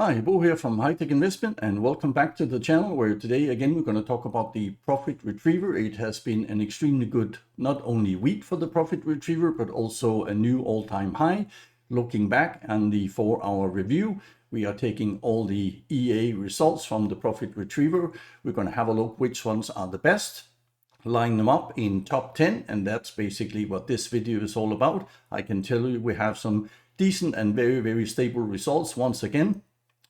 Hi, Bo here from High Tech Investment, and welcome back to the channel where today again we're going to talk about the Profit Retriever. It has been an extremely good not only week for the Profit Retriever but also a new all-time high. Looking back on the 4-hour review, we are taking all the EA results from the Profit Retriever. We're going to have a look which ones are the best, line them up in top 10, and that's basically what this video is all about. I can tell you we have some decent and very stable results once again.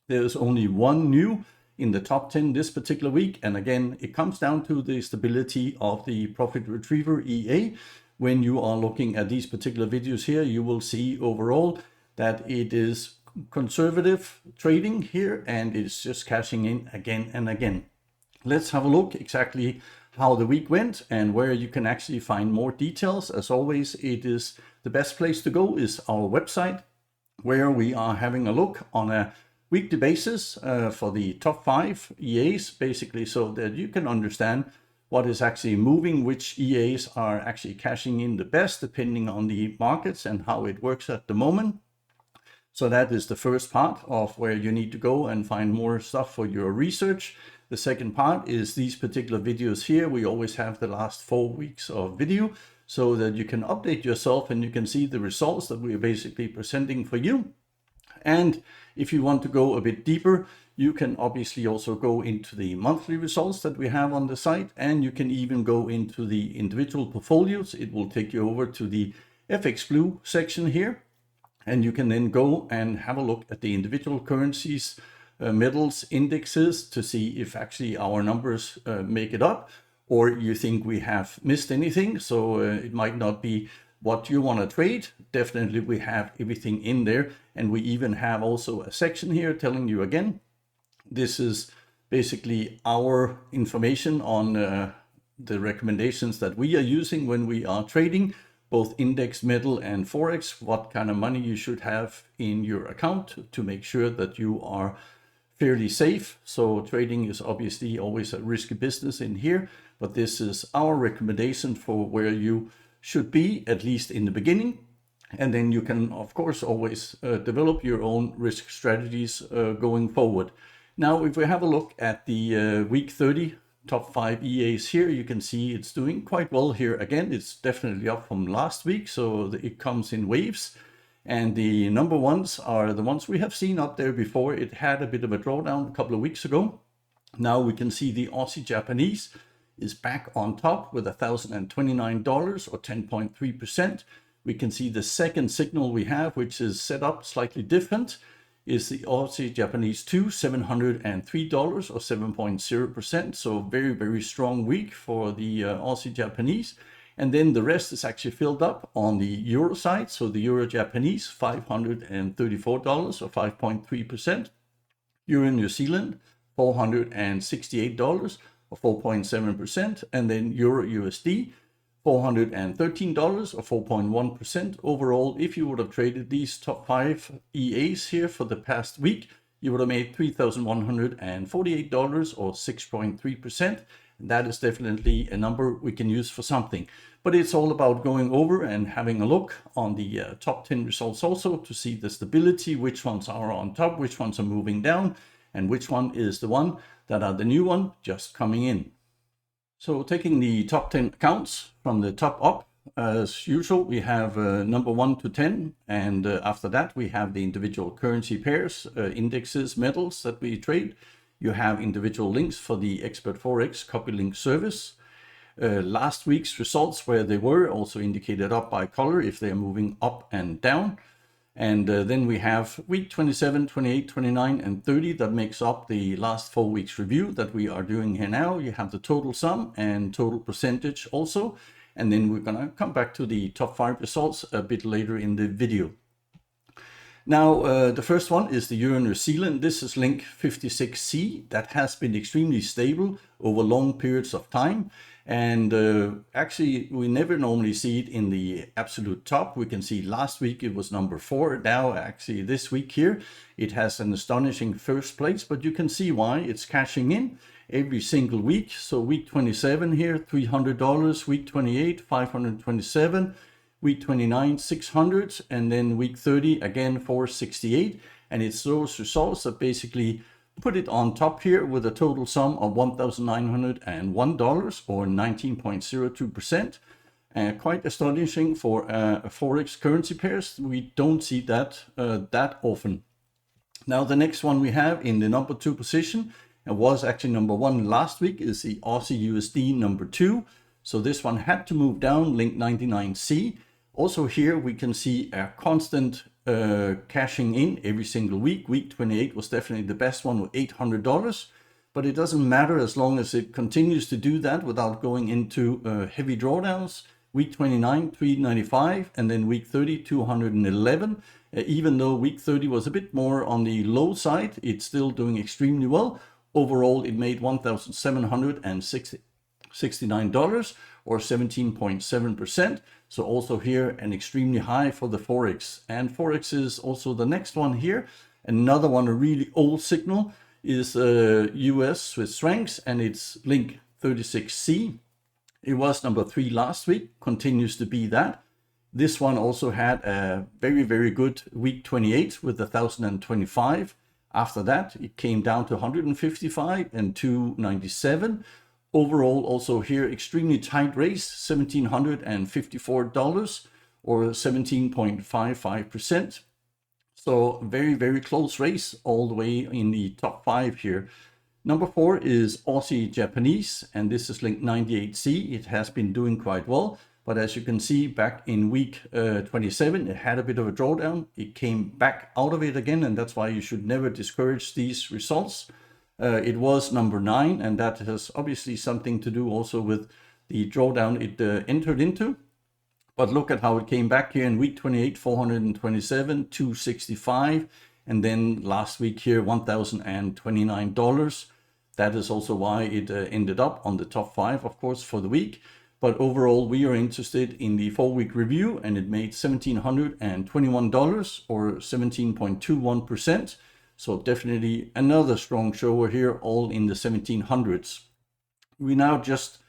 There's only one new in the top 10 this particular week. And again, it comes down to the stability of the Profit Retriever EA. When you are looking at these particular videos here, you will see overall that it is conservative trading here and it's just cashing in again and again. Let's have a look exactly how the week went and where you can actually find more details. As always, it is the best place to go is our website, where we are having a look on a weekly basis for the top 5 EAs, basically, so that you can understand what is actually moving, which EAs are actually cashing in the best, depending on the markets and how it works at the moment. So that is the first part of where you need to go and find more stuff for your research. The second part is these particular videos here. We always have the last 4 weeks of video so that you can update yourself and you can see the results that we are basically presenting for you. And if you want to go a bit deeper, you can obviously also go into the monthly results that we have on the site, and you can even go into the individual portfolios. It will take you over to the FX Blue section here, and you can then go and have a look at the individual currencies, metals, indexes to see if actually our numbers make it up, or you think we have missed anything. So it might not be what you want to trade. Definitely we have everything in there, and we even have also a section here telling you again, this is basically our information on the recommendations that we are using when we are trading both index, metal and forex, what kind of money you should have in your account to make sure that you are fairly safe. So trading is obviously always a risky business in here, but this is our recommendation for where you should be, at least in the beginning. And then you can, of course, always develop your own risk strategies going forward. Now, if we have a look at the week 30 top 5 EAs here, you can see it's doing quite well here. Again, it's definitely up from last week, so it comes in waves. And the number ones are the ones we have seen up there before. It had a bit of a drawdown a couple of weeks ago. Now we can see the Aussie Japanese is back on top with $1,029 or 10.3%. We can see the second signal we have, which is set up slightly different, is the Aussie Japanese 2, $703 or 7.0%. So very strong week for the Aussie Japanese. And then the rest is actually filled up on the Euro side. So the Euro Japanese, $534 or 5.3%. Euro New Zealand, $468 or 4.7%, and then Euro USD, $413 or 4.1%. Overall, if you would have traded these top 5 EAs here for the past week, you would have made $3,148 or 6.3%. That is definitely a number we can use for something. But it's all about going over and having a look on the top 10 results also to see the stability, which ones are on top, which ones are moving down, and which one is the one that are the new one just coming in. So taking the top 10 accounts from the top up, as usual, we have number 1 to 10. And after that, we have the individual currency pairs, indexes, metals that we trade. You have individual links for the Expert Forex copy link service. Last week's results, where they were also indicated up by color if they are moving up and down. And then we have week 27, 28, 29, and 30 that makes up the last 4 weeks review that we are doing here now. You have the total sum and total percentage also. And then we're going to come back to the top 5 results a bit later in the video. Now, the first one is the Euro New Zealand. This is link 56C. That has been extremely stable over long periods of time. And actually, we never normally see it in the absolute top. We can see last week it was number 4. Now, actually, this week here, it has an astonishing first place. But you can see why it's cashing in every single week. So week 27 here, $300. Week 28, $527. Week 29, $600. And then week 30, again, $468. And it's those results that basically put it on top here with a total sum of $1,901 or 19.02%. Quite astonishing for Forex currency pairs. We don't see that that often. Now the next one we have in the number 2 position, and was actually number 1 last week, is the Aussie USD number 2. So this one had to move down, link 99C. Also here we can see a constant cashing in every single week. Week 28 was definitely the best one with $800. But it doesn't matter as long as it continues to do that without going into heavy drawdowns. Week 29, 395, and then week 30, 211. Even though week 30 was a bit more on the low side, it's still doing extremely well. Overall, it made $1,769 or 17.7%. So also here an extremely high for the Forex. And Forex is also the next one here. Another one, a really old signal, is US Swiss francs, and it's link 36C. It was number 3 last week, continues to be that. This one also had a very, very good week 28 with 1,025. After that, it came down to 155 and 297. Overall, also here, extremely tight race, $1,754 or 17.55%. So very, very close race all the way in the top 5 here. Number 4 is Aussie Japanese, and this is link 98C. It has been doing quite well. But as you can see, back in week 27, it had a bit of a drawdown. It came back out of it again, and that's why you should never discourage these results. It was number 9, and that has obviously something to do also with the drawdown it entered into. But look at how it came back here in week 28, 427, 265, and then last week here, $1,029. That is also why it ended up on the top 5, of course, for the week. But overall, we are interested in the 4-week review, and it made $1,721 or 17.21%. So definitely another strong shower here, all in the 1700s. We now just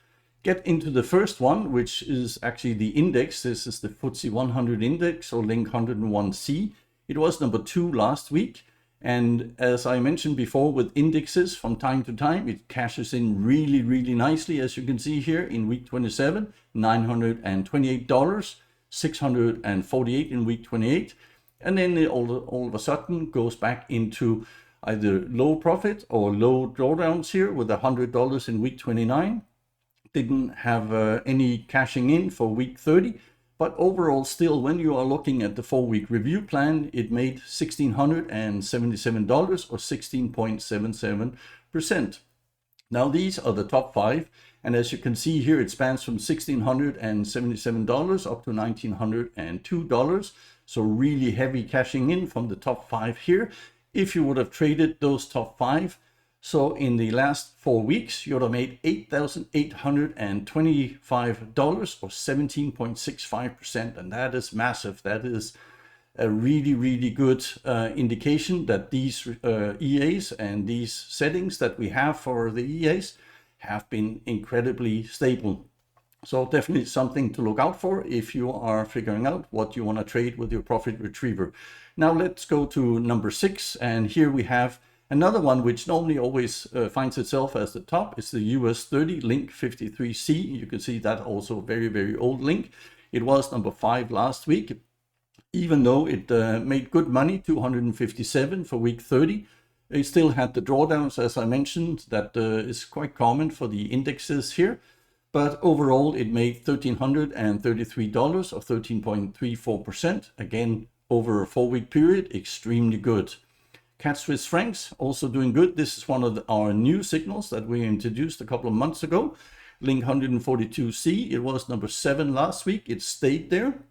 get into the first one, which is actually the index. This is the FTSE 100 index, or link 101C. It was number 2 last week. And as I mentioned before, with indexes, from time to time, it cashes in really, really nicely. As you can see here in week 27, $928, 648 in week 28. And then it all of a sudden goes back into either low profit or low drawdowns here with $100 in week 29. Didn't have any cashing in for week 30. But overall, still, when you are looking at the 4-week review plan, it made $1,677 or 16.77%. Now, these are the top 5. And as you can see here, it spans from $1,677 up to $1,902. So really heavy cashing in from the top 5 here. If you would have traded those top 5, so in the last 4 weeks, you would have made $8,825 or 17.65%. And that is massive. That is a really, really good indication that these EAs and these settings that we have for the EAs have been incredibly stable. So definitely something to look out for if you are figuring out what you want to trade with your profit retriever. Now let's go to number 6. And here we have another one which normally always finds itself as the top. It's the US 30 link 53C. You can see that also very, very old link. It was number 5 last week. Even though it made good money, 257 for week 30. It still had the drawdowns, as I mentioned. That is quite common for the indexes here. But overall, it made $1,333 or 13.34%. Again, over a 4-week period, extremely good. CAD Swiss francs also doing good. This is one of our new signals that we introduced a couple of months ago. Link 142C. It was number 7 last week. It stayed there.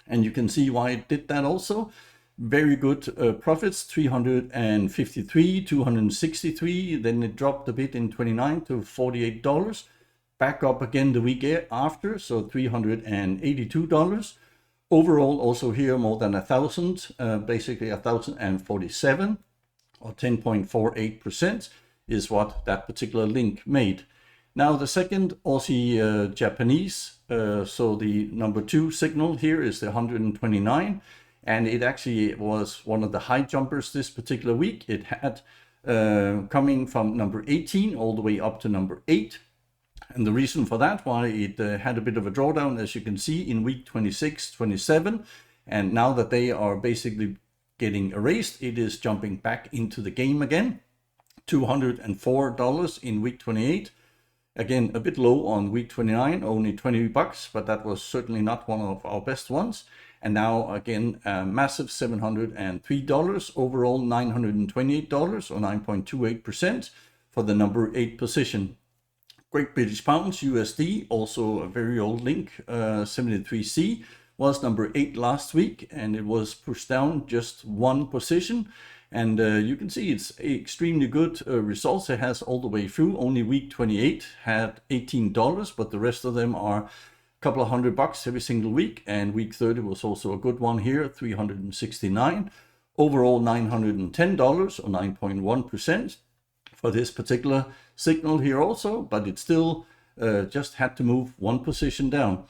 And you can see why it did that also. Very good profits, 353, 263. Then it dropped a bit in 29 to $48. Back up again the week after, so $382. Overall, also here more than 1,000, basically 1,047 or 10.48% is what that particular link made. Now the second Aussie Japanese, so the number 2 signal here is the 129. And it actually was one of the high jumpers this particular week. It had coming from number 18 all the way up to number 8. And the reason for that, why it had a bit of a drawdown, as you can see, in week 26, 27. And now that they are basically getting erased, it is jumping back into the game again. $204 in week 28. Again, a bit low on week 29, only $20, but that was certainly not one of our best ones. And now again, a massive $703, overall $928 or 9.28% for the number 8 position. Great British Pounds, USD, also a very old link, 73C, was number 8 last week, and it was pushed down just one position. And you can see it's extremely good results. It has all the way through. Only week 28 had $18, but the rest of them are a couple of $100 every single week. And week 30 was also a good one here, $369. Overall $910 or 9.1% for this particular signal here also, but it still just had to move one position down.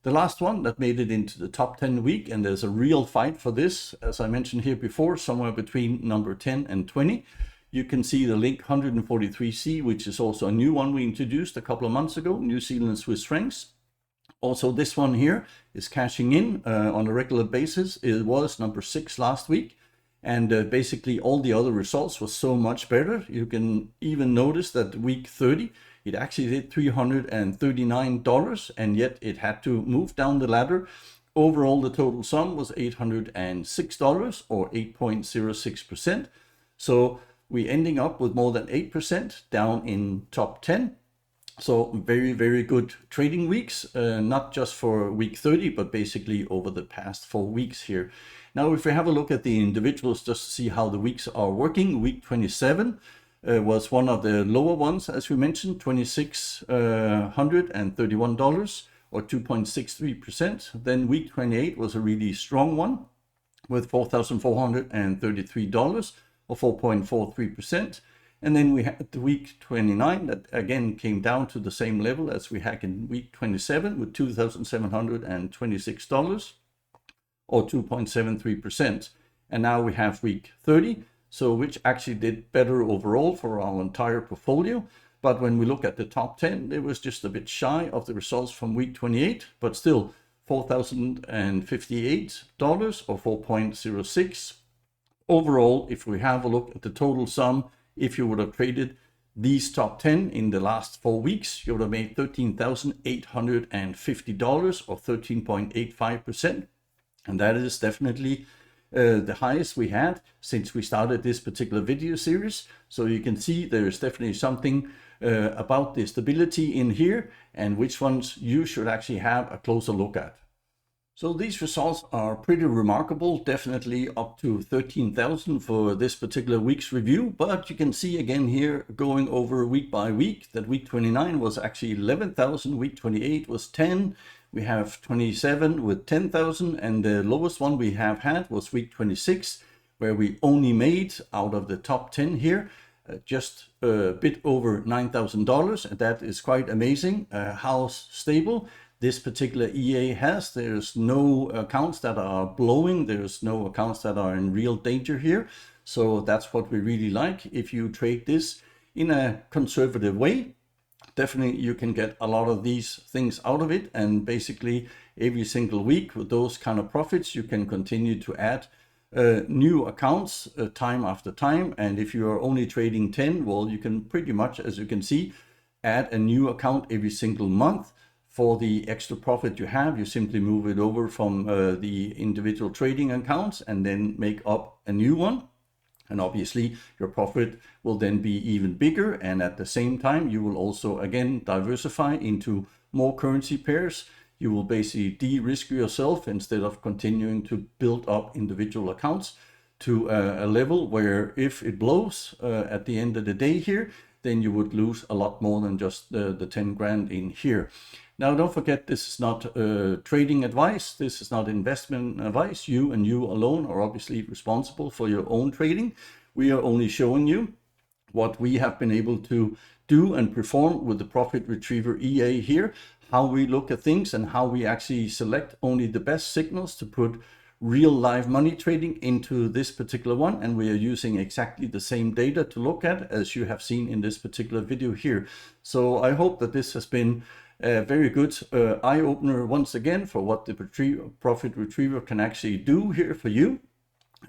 The last one that made it into the top 10 week, and there's a real fight for this, as I mentioned here before, somewhere between number 10 and 20. You can see the link 143C, which is also a new one we introduced a couple of months ago, New Zealand Swiss francs. Also, this one here is cashing in on a regular basis. It was number 6 last week. And basically all the other results was so much better. You can even notice that week 30, it actually did $339, and yet it had to move down the ladder. Overall, the total sum was $806 or 8.06%. So we're ending up with more than 8% down in top 10. So very, very good trading weeks, not just for week 30, but basically over the past 4 weeks here. Now, if we have a look at the individuals just to see how the weeks are working, week 27 was one of the lower ones, as we mentioned, $2,631 or 2.63%. Then week 28 was a really strong one with $4,433 or 4.43%. And then we had the week 29 that again came down to the same level as we had in week 27 with $2,726 or 2.73%. And now we have week 30, so which actually did better overall for our entire portfolio. But when we look at the top 10, it was just a bit shy of the results from week 28, but still $4,058 or 4.06. Overall, if we have a look at the total sum, if you would have traded these top 10 in the last 4 weeks, you would have made $13,850 or 13.85%. And that is definitely the highest we had since we started this particular video series. So you can see there is definitely something about the stability in here and which ones you should actually have a closer look at. So these results are pretty remarkable, definitely up to 13,000 for this particular week's review. But you can see again here going over week by week that week 29 was actually 11,000, week 28 was 10. We have 27 with 10,000, and the lowest one we have had was week 26, where we only made out of the top 10 here just a bit over $9,000. And that is quite amazing how stable this particular EA has. There's no accounts that are blowing. There's no accounts that are in real danger here. So that's what we really like. If you trade this in a conservative way, definitely you can get a lot of these things out of it. And basically every single week with those kind of profits, you can continue to add new accounts time after time. And if you are only trading 10, well, you can pretty much, as you can see, add a new account every single month. For the extra profit you have, you simply move it over from the individual trading accounts and then make up a new one. And obviously your profit will then be even bigger. And at the same time, you will also again diversify into more currency pairs. You will basically de-risk yourself instead of continuing to build up individual accounts to a level where if it blows at the end of the day here, then you would lose a lot more than just the 10 grand in here. Now, don't forget, this is not trading advice. This is not investment advice. You and you alone are obviously responsible for your own trading. We are only showing you what we have been able to do and perform with the Profit Retriever EA here, how we look at things and how we actually select only the best signals to put real live money trading into this particular one, and we are using exactly the same data to look at as you have seen in this particular video here. So I hope that this has been a very good eye-opener once again for what the profit retriever can actually do here for you.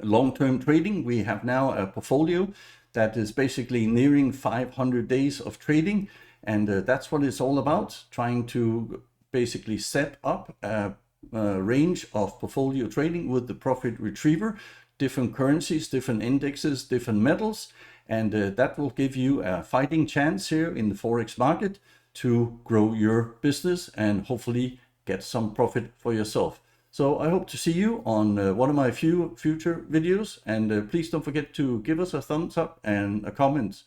Long-term trading, we have now a portfolio that is basically nearing 500 days of trading, and that's what it's all about, trying to basically set up a range of portfolio trading with the profit retriever, different currencies, different indexes, different metals, and that will give you a fighting chance here in the Forex market to grow your business and hopefully get some profit for yourself. So I hope to see you on one of my few future videos, and please don't forget to give us a thumbs up and a comment.